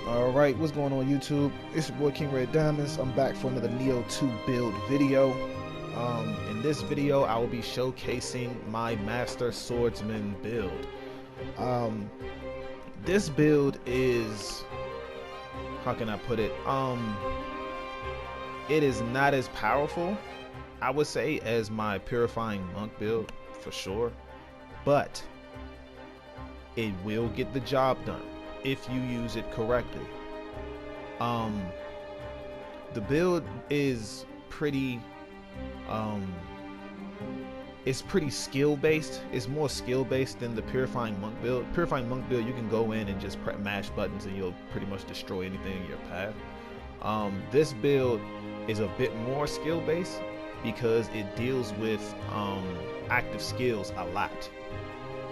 Alright, what's going on YouTube? It's your boy King Red Diamonds. I'm back for another Nioh 2 build video. In this video, I will be showcasing my Master Swordsman build. This build is, how can I put it? It is not as powerful, I would say, as my Purifying Monk build, for sure. But it will get the job done if you use it correctly. The build is pretty it's pretty skill based. It's more skill based than the Purifying Monk build. Purifying Monk build, you can go in and just mash buttons and you'll pretty much destroy anything in your path. This build is a bit more skill based because it deals with active skills a lot.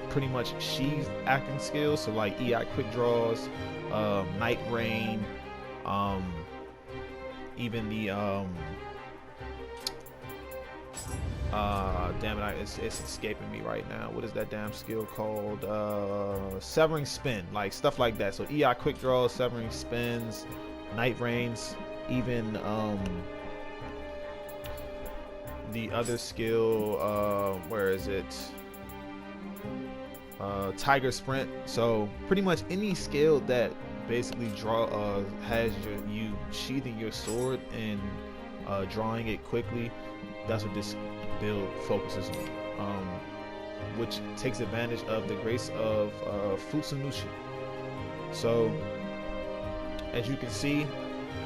Pretty much sheath acting skills, so like EI quick draws, night rain, even the damn it, it's escaping me right now. What is that damn skill called? Severing spin, like stuff like that. So EI quick draws, severing spins, night rains, even the other skill, where is it? Tiger sprint. So pretty much any skill that basically has you sheathing your sword and drawing it quickly, that's what this build focuses on, which takes advantage of the grace of Futsunushi. So as you can see,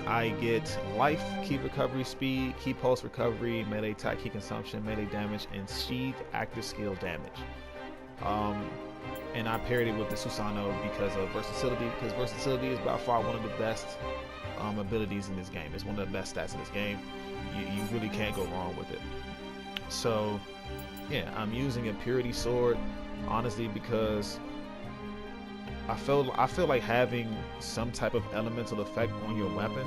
I get life, key recovery speed, key pulse recovery, melee attack, key consumption, melee damage, and sheath active skill damage. And I paired it with the Susanoo because of versatility, because versatility is by far one of the best abilities in this game. It's one of the best stats in this game. You really can't go wrong with it. So yeah, I'm using a purity sword honestly because I feel like having some type of elemental effect on your weapon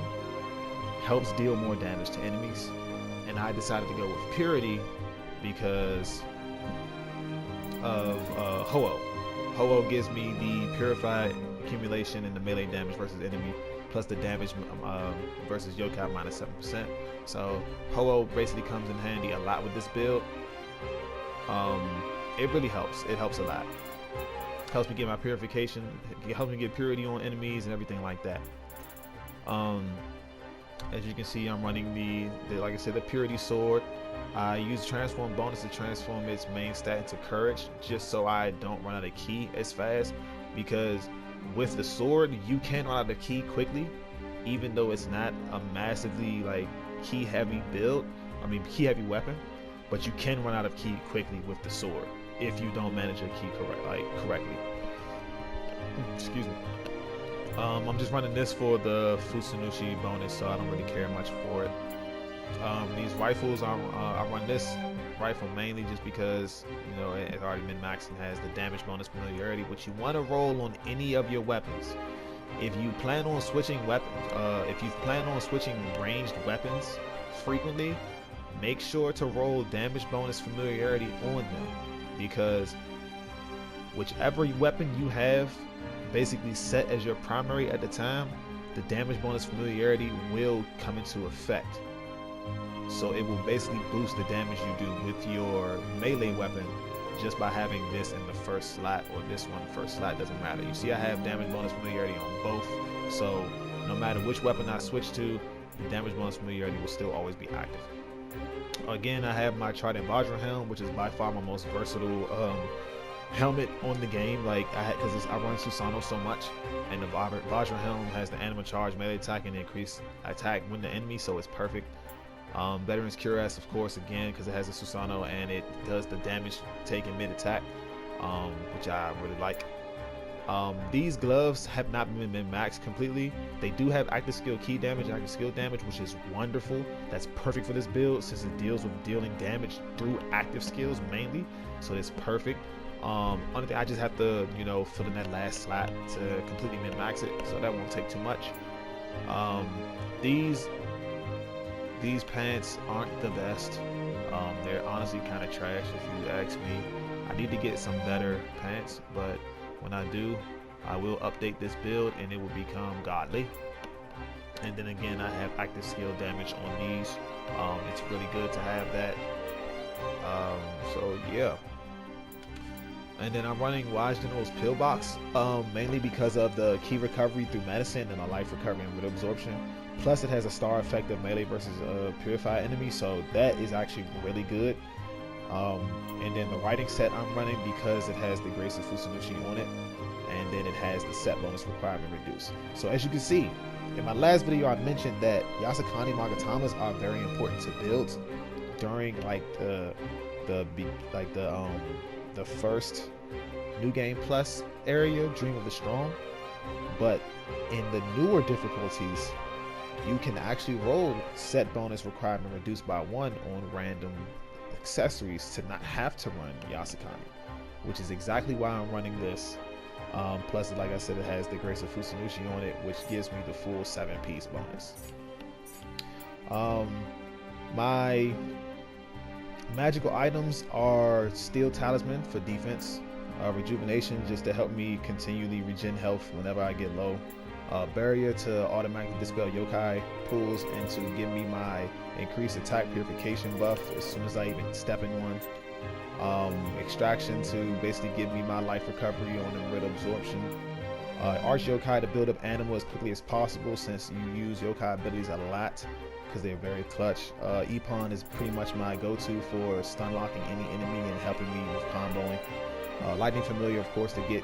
helps deal more damage to enemies, and I decided to go with purity because of Ho-Oh. Ho-Oh gives me the purified accumulation and the melee damage versus enemy, plus the damage versus Yokai minus 7%. So Ho-Oh basically comes in handy a lot with this build. It really helps. It helps a lot. Helps me get my purification. It helps me get purity on enemies and everything like that. As you can see, I'm running the like I said, the purity sword. I use transform bonus to transform its main stat into courage, just so I don't run out of ki as fast, because with the sword you can run out of ki quickly, even though it's not a massively like ki heavy build, ki heavy weapon, but you can run out of ki quickly with the sword if you don't manage your ki correctly. Excuse me. I'm just running this for the Futsunushi bonus, so I don't really care much for it. These rifles, I run this rifle mainly just because, you know, it's already min-maxed and has the damage bonus familiarity, which you want to roll on any of your weapons. If you plan on switching ranged weapons frequently, make sure to roll damage bonus familiarity on them, because whichever weapon you have basically set as your primary at the time, the damage bonus familiarity will come into effect. So it will basically boost the damage you do with your melee weapon just by having this in the first slot, or this one first slot, doesn't matter. You see I have damage bonus familiarity on both, so no matter which weapon I switch to, the damage bonus familiarity will still always be active. Again, I have my Trident Vajra helm, which is by far my most versatile helmet on the game, like because I run Susanoo so much, and the Vajra helm has the animal charge, melee attack, and increased attack when the enemy, so it's perfect. Veteran's Cuirass, of course, again because it has a Susanoo and it does the damage taken mid attack, which I really like. These gloves have not been min-maxed completely. They do have active skill key damage, active skill damage, which is wonderful. That's perfect for this build since it deals with dealing damage through active skills mainly, so it's perfect. Only thing, I just have to, you know, fill in that last slot to completely min-max it, so that won't take too much. These pants aren't the best. They're honestly kind of trash if you ask me. I need to get some better pants, but when I do, I will update this build and it will become godly. And then again, I have active skill damage on these. It's really good to have that. So yeah. And then I'm running Wise General's Pillbox, mainly because of the key recovery through medicine and a life recovery and widow absorption. Plus it has a star effect of melee versus purified enemy, so that is actually really good. And then the writing set I'm running because it has the Grace of Fusanushi on it, and then it has the set bonus requirement reduced. So as you can see, in my last video I mentioned that Yasakani Magatamas are very important to builds during like the first New Game Plus area, Dream of the Strong. But in the newer difficulties, you can actually roll set bonus requirement reduced by 1 on random accessories to not have to run Yasakani, which is exactly why I'm running this. Plus, like I said, it has the Grace of Fusanushi on it, which gives me the full 7-piece bonus. My magical items are Steel Talisman for defense, Rejuvenation just to help me continually regen health whenever I get low, Barrier to automatically dispel yokai pools and to give me my increased attack purification buff as soon as I even step in one, Extraction to basically give me my life recovery on the widow absorption, Arch Yokai to build up animal as quickly as possible since you use yokai abilities a lot because they're very clutch. Ippon is pretty much my go-to for stun locking any enemy and helping me with comboing. Lightning Familiar, of course, to get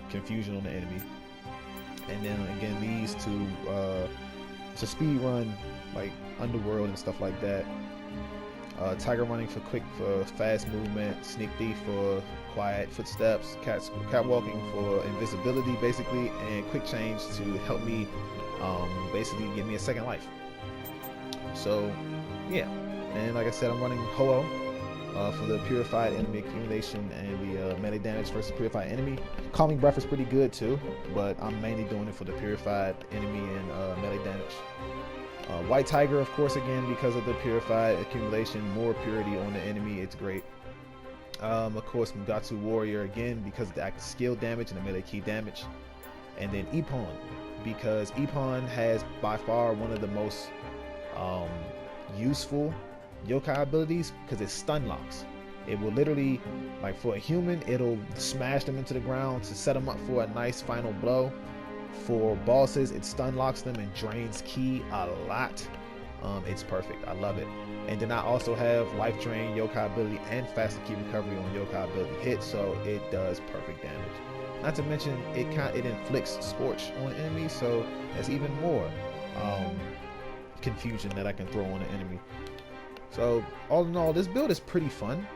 confusion on the enemy. And then again, these to speed run like Underworld and stuff like that. Tiger Running for fast movement, Sneak Thief for quiet footsteps, Catwalking for invisibility basically, and Quick Change to help me basically give me a second life. So yeah, and like I said, I'm running Ho-Oh for the purified enemy accumulation and the melee damage versus purified enemy. Calming Breath is pretty good too, but I'm mainly doing it for the purified enemy and melee damage. White Tiger, of course, again because of the purified accumulation, more purity on the enemy, it's great. Of course, Mugatsu Warrior again because of the active skill damage and the melee key damage. And then Ippon, because Ippon has by far one of the most useful yokai abilities because it stun locks. It will literally, like for a human, it'll smash them into the ground to set them up for a nice final blow. For bosses, it stun locks them and drains ki a lot. It's perfect. I love it. And then I also have life drain yokai ability and faster ki recovery on yokai ability hit, so it does perfect damage. Not to mention it inflicts scorch on enemies, so that's even more confusion that I can throw on the enemy. So all in all, this build is pretty fun.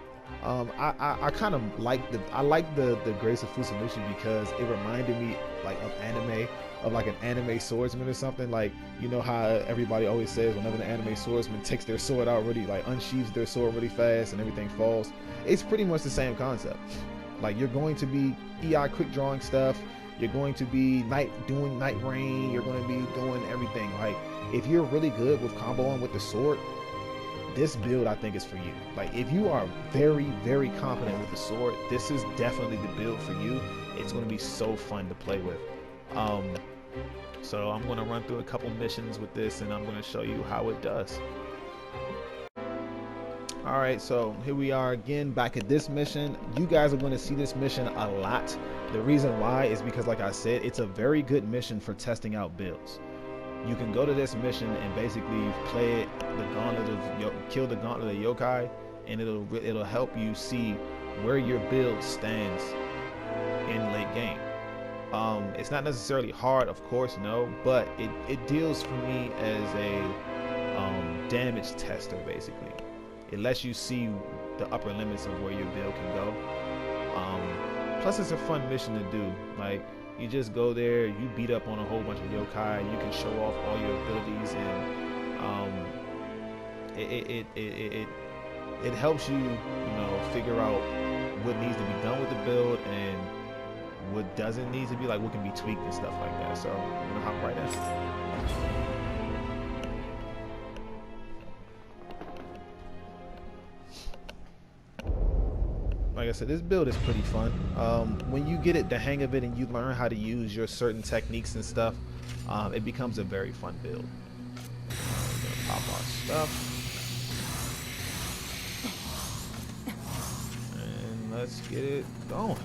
I kind of like the Grace of Fusanushi because it reminded me like of anime, of like an anime swordsman or something. Like, you know how everybody always says whenever the anime swordsman takes their sword out really, like unsheathes their sword really fast and everything falls. It's pretty much the same concept. Like, you're going to be EI quick drawing stuff, you're going to be doing night rain, you're going to be doing everything. Like, if you're really good with comboing with the sword, this build I think is for you. Like, if you are very, very competent with the sword, this is definitely the build for you. It's going to be so fun to play with. So I'm going to run through a couple missions with this and I'm going to show you how it does. Alright, so here we are again back at this mission. You guys are going to see this mission a lot. The reason why is because, like I said, it's a very good mission for testing out builds. You can go to this mission and basically play it, kill the gauntlet of yokai, and it'll help you see where your build stands in late game. It's not necessarily hard, of course, no, but it deals for me as a damage tester basically. It lets you see the upper limits of where your build can go. Plus, it's a fun mission to do. Like, you just go there, you beat up on a whole bunch of yokai, you can show off all your abilities, and it helps you, figure out what needs to be done with the build and what doesn't need to be, like what can be tweaked and stuff like that. So I'm gonna hop right in. Like like I said, this build is pretty fun. When you get the hang of it and you learn how to use your certain techniques and stuff, it becomes a very fun build. Pop our stuff. And let's get it going.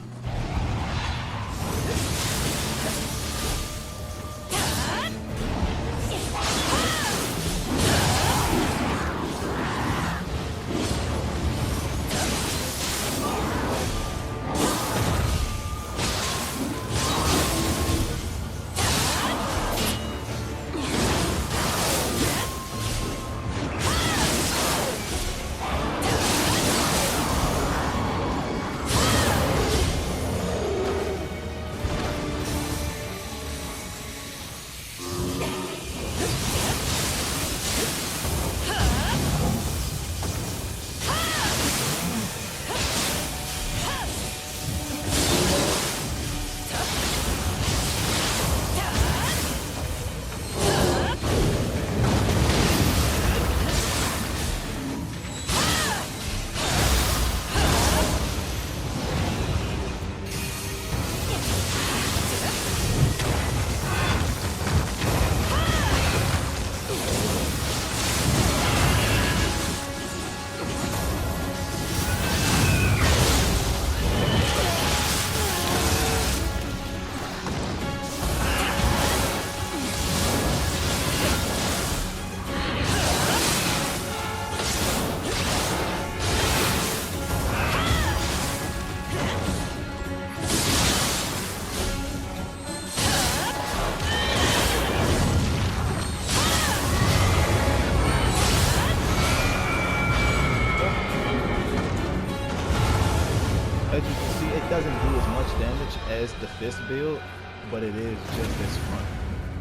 As you can see, it doesn't do as much damage as the fist build, but it is just as fun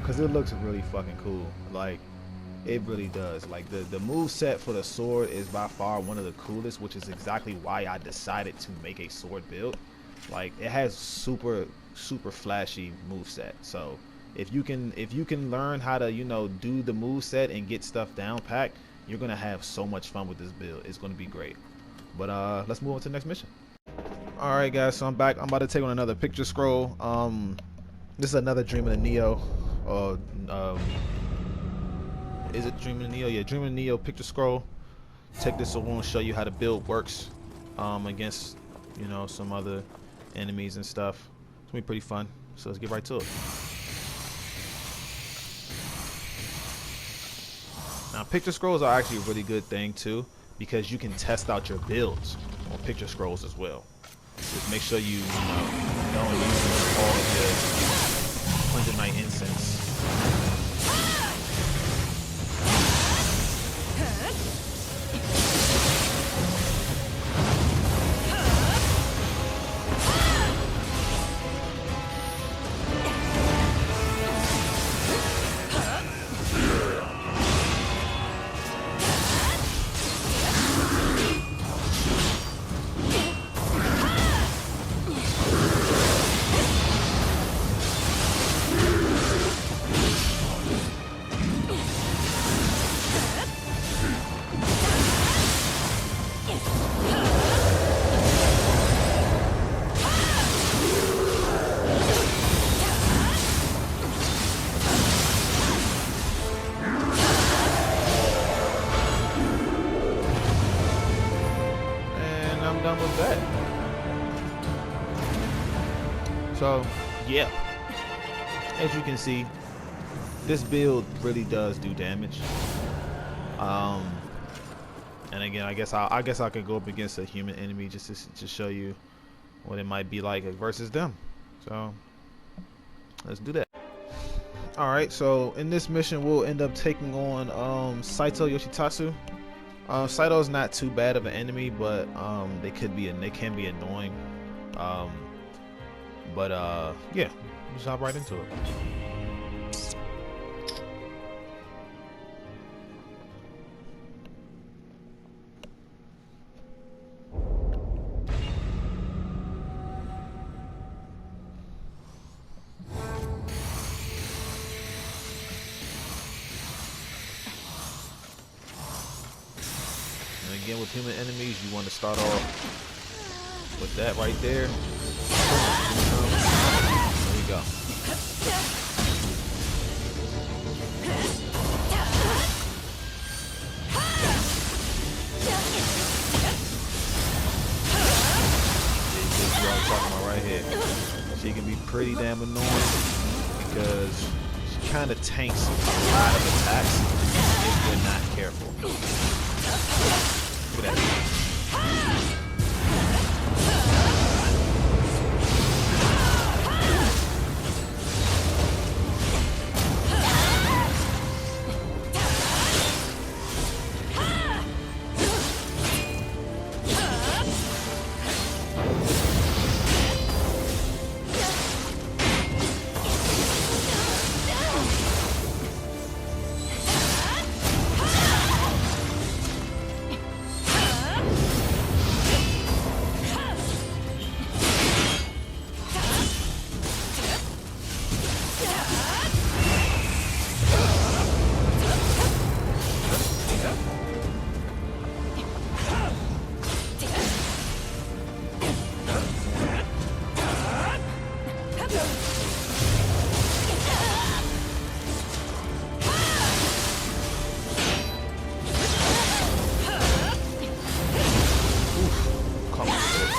because it looks really fucking cool. Like, it really does. Like, the move set for the sword is by far one of the coolest, which is exactly why I decided to make a sword build. Like, it has super flashy move set. So if you can learn how to, you know, do the move set and get stuff down packed, you're gonna have so much fun with this build. It's gonna be great. But let's move on to the next mission. Alright guys, so I'm back. I'm about to take on another picture scroll. This is another Dream of the Nioh. Is it Dream of the Nioh? Yeah, Dream of the Nioh picture scroll. Take this on and show you how the build works against, you know, some other enemies and stuff. It's gonna be pretty fun. So let's get right to it. Now, picture scrolls are actually a really good thing too, because you can test out your builds on picture scrolls as well. Just make sure you don't use all of your 100 Night Incense. Done with that. So yeah, as you can see, this build really does do damage. And again, I guess I could go up against a human enemy just to show you what it might be like versus them. So let's do that. Alright, so in this mission we'll end up taking on Saito Yoshitsu. Saito's not too bad of an enemy, but they can be annoying. Yeah, let's hop right into it. Again, with human enemies, you want to start off Put that right there. There we go. This is what I'm talking about right here. She can be pretty damn annoying because she kind of tanks a lot of attacks if you're not careful. Look at that.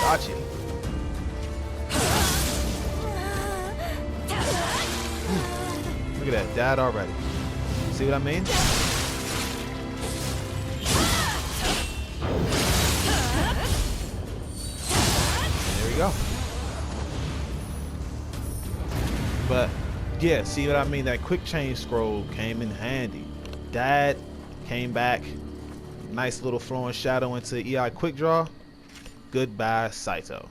Gotcha. Look at that, died already. See what I mean? There we go. But yeah, see what I mean? That quick change scroll came in handy. Died, came back, nice little flowing shadow into EI quick draw. Goodbye Saito.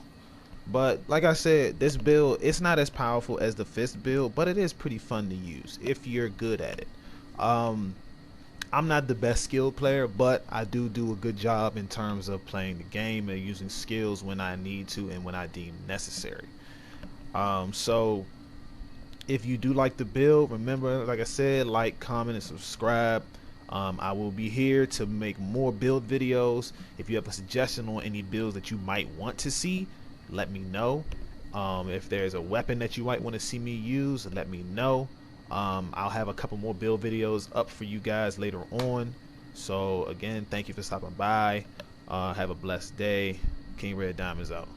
But like I said, this build, it's not as powerful as the fist build, but it is pretty fun to use if you're good at it. I'm not the best skilled player, but I do a good job in terms of playing the game and using skills when I need to and when I deem necessary. So if you do like the build, remember, like I said, like, comment, and subscribe. I will be here to make more build videos. If you have a suggestion on any builds that you might want to see, let me know. If there's a weapon that you might want to see me use, let me know. I'll have a couple more build videos up for you guys later on. So again, thank you for stopping by. Have a blessed day. King Red Diamonds out.